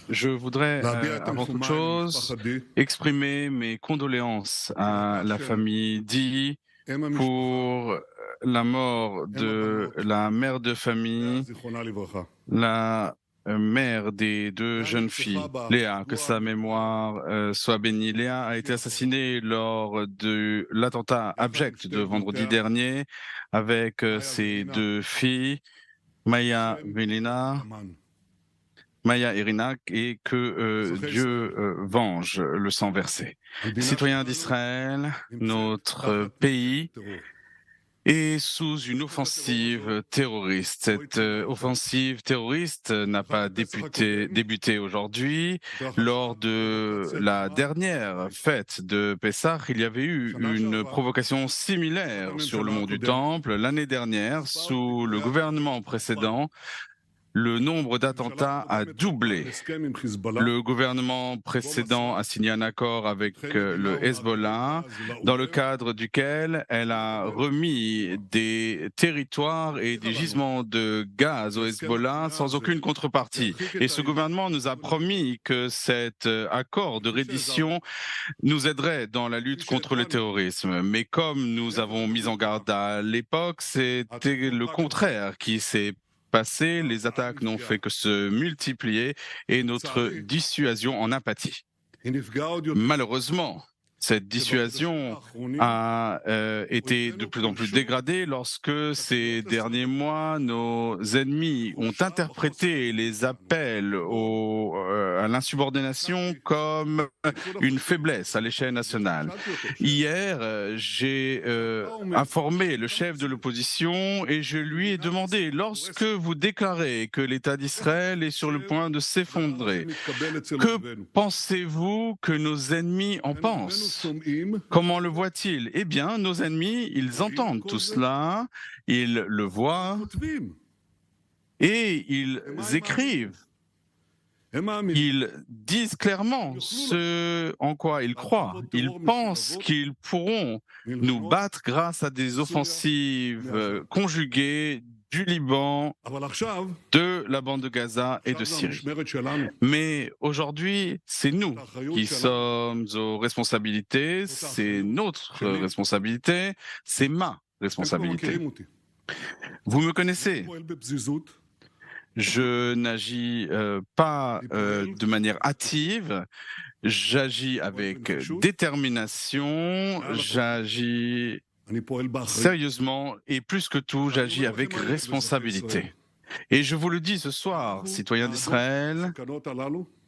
Je voudrais, avant toute chose, exprimer mes condoléances à la famille Di pour la mort de la mère de famille, la mère des deux jeunes filles, Léa, que sa mémoire soit bénie. Léa a été assassinée lors de l'attentat abject de vendredi dernier avec ses deux filles, Maya Irina, et que Dieu venge le sang versé. Citoyens d'Israël, notre pays est sous une offensive terroriste. Cette offensive terroriste n'a pas débuté aujourd'hui. Lors de la dernière fête de Pessah, il y avait eu une provocation similaire sur le mont du Temple l'année dernière sous le gouvernement précédent. Le nombre d'attentats a doublé. Le gouvernement précédent a signé un accord avec le Hezbollah, dans le cadre duquel elle a remis des territoires et des gisements de gaz au Hezbollah sans aucune contrepartie. Et ce gouvernement nous a promis que cet accord de reddition nous aiderait dans la lutte contre le terrorisme. Mais comme nous avons mis en garde à l'époque, c'était le contraire qui s'est passé. Les attaques n'ont fait que se multiplier et notre dissuasion en a pâti. Malheureusement, cette dissuasion a été de plus en plus dégradée lorsque ces derniers mois, nos ennemis ont interprété les appels à l'insubordination comme une faiblesse à l'échelle nationale. Hier, j'ai informé le chef de l'opposition et je lui ai demandé, lorsque vous déclarez que l'État d'Israël est sur le point de s'effondrer, que pensez-vous que nos ennemis en pensent? Comment le voient-ils? Eh bien, nos ennemis, ils entendent tout cela, ils le voient et ils écrivent. Ils disent clairement ce en quoi ils croient. Ils pensent qu'ils pourront nous battre grâce à des offensives conjuguées du Liban, de la bande de Gaza et de Syrie. Mais aujourd'hui, c'est nous qui sommes aux responsabilités, c'est notre responsabilité, c'est ma responsabilité. Vous me connaissez. Je n'agis pas de manière hâtive, j'agis avec détermination, j'agis sérieusement et plus que tout, j'agis avec responsabilité. Et je vous le dis ce soir, citoyens d'Israël,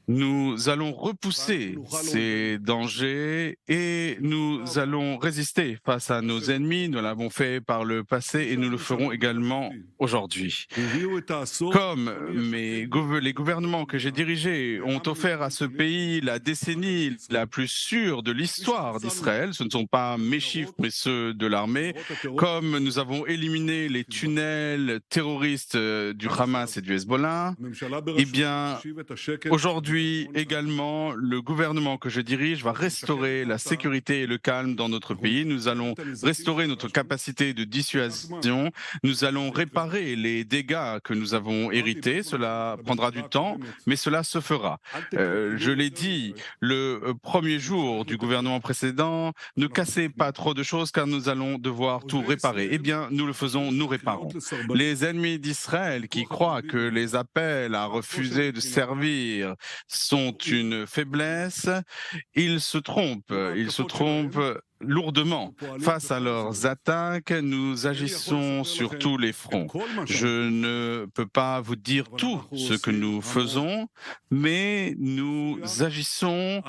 nous allons repousser ces dangers et nous allons résister face à nos ennemis. Nous l'avons fait par le passé et nous le ferons également aujourd'hui. Comme les gouvernements que j'ai dirigés ont offert à ce pays la décennie la plus sûre de l'histoire d'Israël, ce ne sont pas mes chiffres mais ceux de l'armée, comme nous avons éliminé les tunnels terroristes du Hamas et du Hezbollah, eh bien, aujourd'hui également, le gouvernement que je dirige va restaurer la sécurité et le calme dans notre pays. Nous allons restaurer notre capacité de dissuasion. Nous allons réparer les dégâts que nous avons hérités. Cela prendra du temps, mais cela se fera. Je l'ai dit le premier jour du gouvernement précédent, ne cassez pas trop de choses car nous allons devoir tout réparer. Eh bien, nous le faisons, nous réparons. Les ennemis d'Israël qui croient que les appels à refuser de servir sont une faiblesse, ils se trompent lourdement. Face à leurs attaques, nous agissons sur tous les fronts. Je ne peux pas vous dire tout ce que nous faisons, mais nous agissons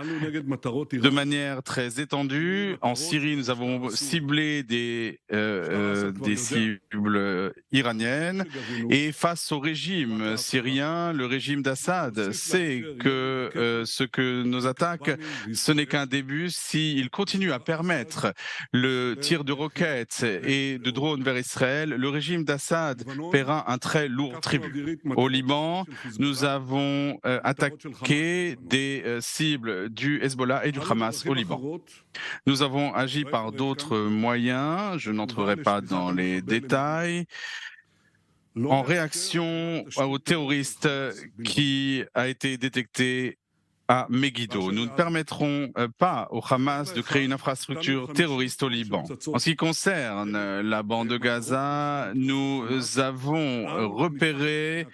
de manière très étendue. En Syrie, nous avons ciblé des cibles iraniennes et face au régime syrien, le régime d'Assad sait que ce que nos attaques, ce n'est qu'un début. S'il continue à permettre le tir de roquettes et de drones vers Israël, le régime d'Assad paiera un très lourd tribut. Au Liban, nous avons attaqué des cibles du Hezbollah et du Hamas au Liban. Nous avons agi par d'autres moyens, je n'entrerai pas dans les détails. en réaction aux terroristes qui a été détecté à Megiddo. Nous ne permettrons pas au Hamas de créer une infrastructure terroriste au Liban. En ce qui concerne la bande de Gaza, nous avons repéré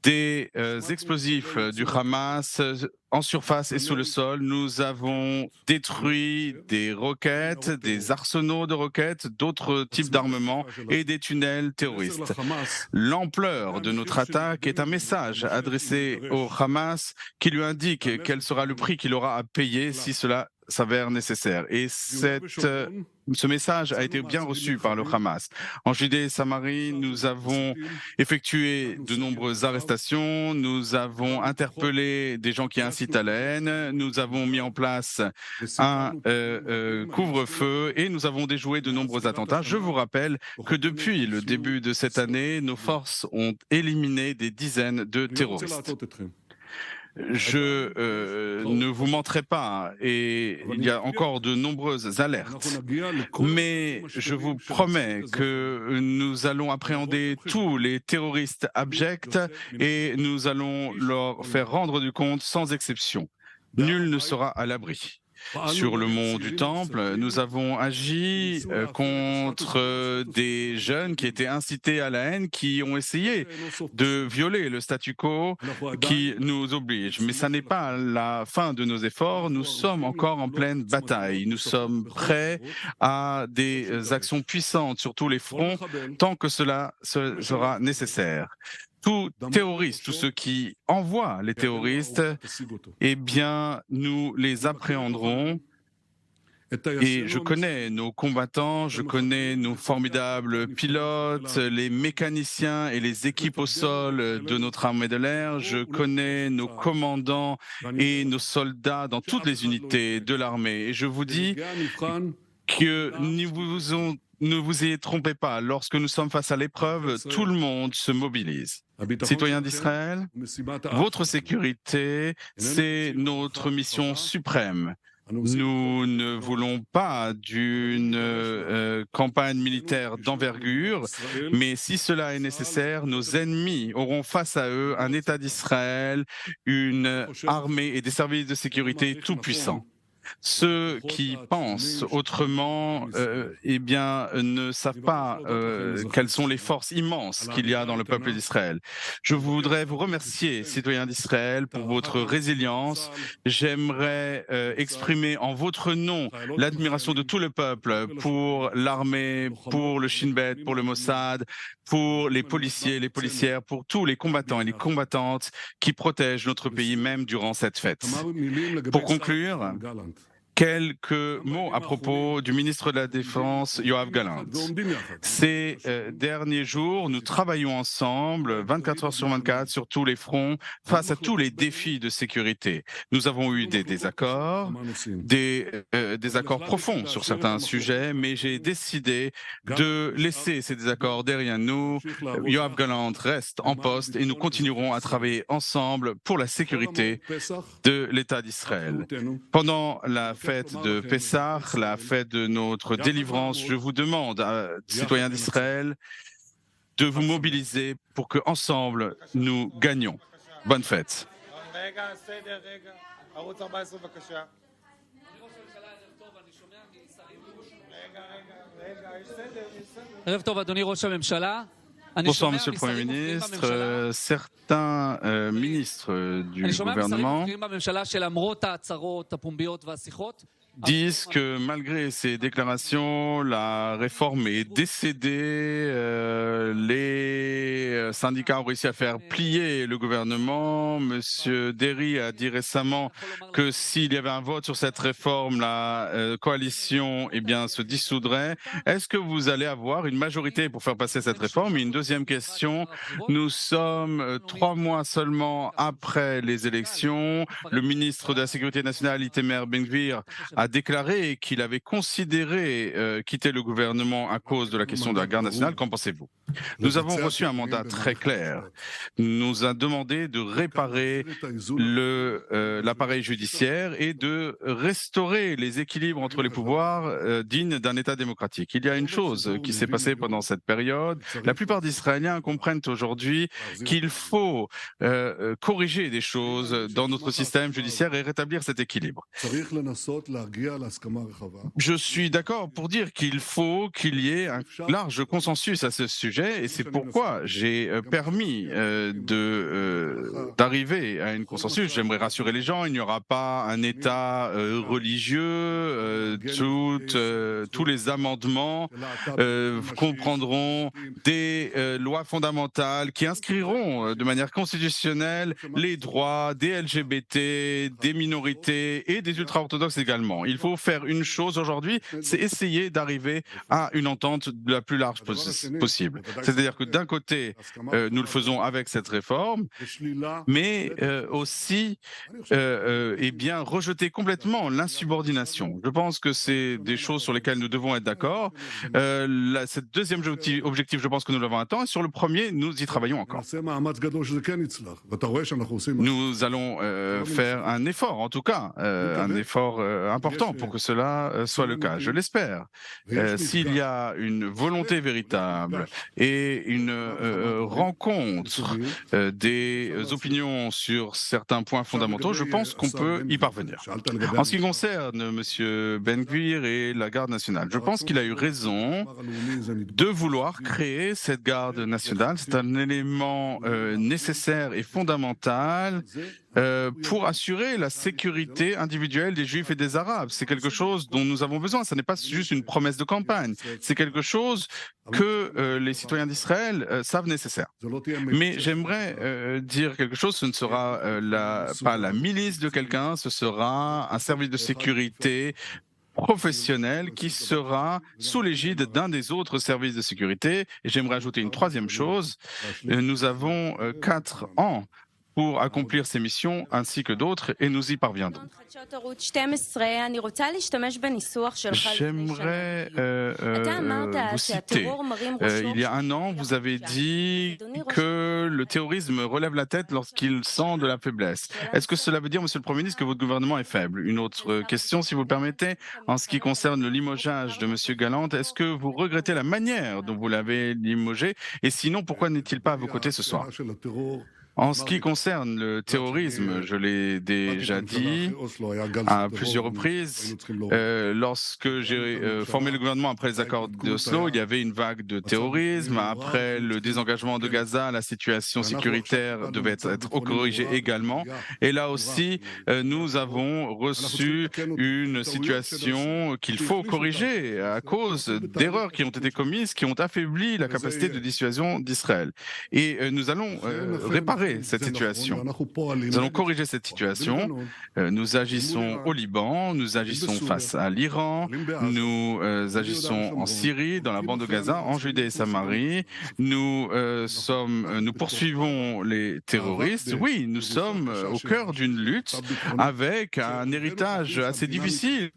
des explosifs du Hamas en surface et sous le sol. Nous avons détruit des roquettes, des arsenaux de roquettes, d'autres types d'armements et des tunnels terroristes. L'ampleur de notre attaque est un message adressé au Hamas qui lui indique quel sera le prix qu'il aura à payer si cela s'avère nécessaire. Et ce message a été bien reçu par le Hamas. En Judée et Samarie, nous avons effectué de nombreuses arrestations, nous avons interpellé des gens qui incitent à la haine, nous avons mis en place un couvre-feu et nous avons déjoué de nombreux attentats. Je vous rappelle que depuis le début de cette année, nos forces ont éliminé des dizaines de terroristes. Je ne vous mentirai pas, et il y a encore de nombreuses alertes, mais je vous promets que nous allons appréhender tous les terroristes abjects et nous allons leur faire rendre du compte sans exception. Nul ne sera à l'abri. Sur le mont du Temple, nous avons agi contre des jeunes qui étaient incités à la haine, qui ont essayé de violer le statu quo qui nous oblige. Mais ça n'est pas la fin de nos efforts, nous sommes encore en pleine bataille. Nous sommes prêts à des actions puissantes sur tous les fronts tant que cela sera nécessaire. Tout terroriste, tous ceux qui envoient les terroristes, eh bien, nous les appréhenderons. Et je connais nos combattants, je connais nos formidables pilotes, les mécaniciens et les équipes au sol de notre armée de l'air. Je connais nos commandants et nos soldats dans toutes les unités de l'armée. Et je vous dis que ne vous y trompez pas, lorsque nous sommes face à l'épreuve, tout le monde se mobilise. Citoyens d'Israël, votre sécurité, c'est notre mission suprême. Nous ne voulons pas d'une campagne militaire d'envergure, mais si cela est nécessaire, nos ennemis auront face à eux un État d'Israël, une armée et des services de sécurité tout-puissants. Ceux qui pensent autrement, eh bien, ne savent pas quelles sont les forces immenses qu'il y a dans le peuple d'Israël. Je voudrais vous remercier, citoyens d'Israël, pour votre résilience. J'aimerais exprimer en votre nom l'admiration de tout le peuple pour l'armée, pour le Shin Bet, pour le Mossad, pour les policiers, les policières, pour tous les combattants et les combattantes qui protègent notre pays même durant cette fête. Pour conclure, quelques mots à propos du ministre de la Défense, Yoav Gallant. Ces derniers jours, nous travaillons ensemble, 24 heures sur 24, sur tous les fronts, face à tous les défis de sécurité. Nous avons eu des désaccords, des accords profonds sur certains sujets, mais j'ai décidé de laisser ces désaccords derrière nous. Yoav Gallant reste en poste et nous continuerons à travailler ensemble pour la sécurité de l'État d'Israël. Pendant la fête de Pessah, la fête de notre délivrance, je vous demande, citoyens d'Israël, de vous mobiliser pour que ensemble nous gagnions. Bonne fête. Bonsoir, Monsieur le Premier ministre. Certains ministres du gouvernement disent que malgré ces déclarations, la réforme est décédée. Les syndicats ont réussi à faire plier le gouvernement. Monsieur Derry a dit récemment que s'il y avait un vote sur cette réforme, la coalition se dissoudrait. Est-ce que vous allez avoir une majorité pour faire passer cette réforme? Et une deuxième question, nous sommes 3 mois seulement après les élections. Le ministre de la Sécurité nationale, Itamar Ben-Gvir, a déclaré qu'il avait considéré quitter le gouvernement à cause de la question de la garde nationale. Qu'en pensez-vous? Nous avons reçu un mandat très clair. Nous a demandé de réparer l'appareil judiciaire et de restaurer les équilibres entre les pouvoirs dignes d'un État démocratique. Il y a une chose qui s'est passée pendant cette période. La plupart d'Israéliens comprennent aujourd'hui qu'il faut corriger des choses dans notre système judiciaire et rétablir cet équilibre. Je suis d'accord pour dire qu'il faut qu'il y ait un large consensus à ce sujet et c'est pourquoi j'ai permis d'arriver à un consensus. J'aimerais rassurer les gens, il n'y aura pas un État religieux, tous les amendements comprendront des lois fondamentales qui inscriront de manière constitutionnelle les droits des LGBT, des minorités et des ultra-orthodoxes également. Il faut faire une chose aujourd'hui, c'est essayer d'arriver à une entente la plus large possible. C'est-à-dire que d'un côté, nous le faisons avec cette réforme, mais aussi rejeter complètement l'insubordination. Je pense que c'est des choses sur lesquelles nous devons être d'accord. Ce deuxième objectif, je pense que nous l'avons atteint, et sur le premier, nous y travaillons encore. Nous allons faire un effort, en tout cas, un effort important pour que cela soit le cas. Je l'espère. S'il y a une volonté véritable et une rencontre des opinions sur certains points fondamentaux, je pense qu'on peut y parvenir. En ce qui concerne M. Ben-Gvir et la garde nationale, je pense qu'il a eu raison de vouloir créer cette garde nationale. C'est un élément nécessaire et fondamental pour assurer la sécurité individuelle des Juifs et des Arabes. C'est quelque chose dont nous avons besoin. Ce n'est pas juste une promesse de campagne. C'est quelque chose que les citoyens d'Israël savent nécessaire. Mais j'aimerais dire quelque chose. Ce ne sera pas la milice de quelqu'un, ce sera un service de sécurité professionnel qui sera sous l'égide d'un des autres services de sécurité. Et j'aimerais ajouter une troisième chose. Nous avons 4 ans pour accomplir ces missions ainsi que d'autres et nous y parviendrons. J'aimerais vous citer. Il y a un an, vous avez dit que le terrorisme relève la tête lorsqu'il sent de la faiblesse. Est-ce que cela veut dire, Monsieur le Premier ministre, que votre gouvernement est faible? Une autre question, si vous le permettez, en ce qui concerne le limogeage de Monsieur Galland, est-ce que vous regrettez la manière dont vous l'avez limogé? Et sinon, pourquoi n'est-il pas à vos côtés ce soir? En ce qui concerne le terrorisme, je l'ai déjà dit à plusieurs reprises, lorsque j'ai formé le gouvernement après les accords d'Oslo, il y avait une vague de terrorisme. Après le désengagement de Gaza, la situation sécuritaire devait être corrigée également. Et là aussi, nous avons reçu une situation qu'il faut corriger à cause d'erreurs qui ont été commises, qui ont affaibli la capacité de dissuasion d'Israël. Et nous allons réparer cette situation. Nous allons corriger cette situation. Nous agissons au Liban, nous agissons face à l'Iran, nous agissons en Syrie, dans la bande de Gaza, en Judée et Samarie. Nous poursuivons les terroristes. Oui, nous sommes au cœur d'une lutte avec un héritage assez difficile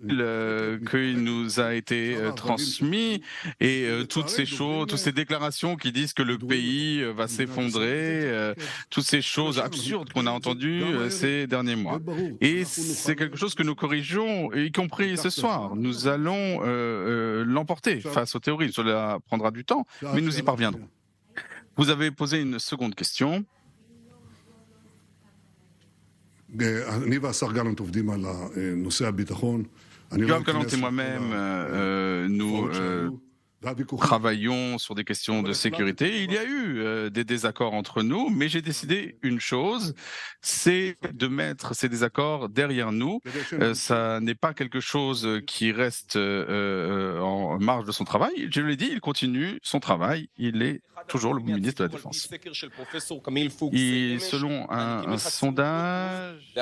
qui nous a été transmis et toutes ces choses, toutes ces déclarations qui disent que le pays va s'effondrer, toutes ces choses absurdes qu'on a entendues ces derniers mois. Et c'est quelque chose que nous corrigeons, y compris ce soir. Nous allons l'emporter face au terrorisme. Cela prendra du temps, mais nous y parviendrons. Vous avez posé une seconde question. Yoav Gallant et moi-même, nous travaillons sur des questions de sécurité. Il y a eu des désaccords entre nous, mais j'ai décidé une chose, c'est de mettre ces désaccords derrière nous. Ça n'est pas quelque chose qui reste en marge de son travail. Je l'ai dit, il continue son travail. Il est toujours le ministre de la Défense. Et selon un sondage,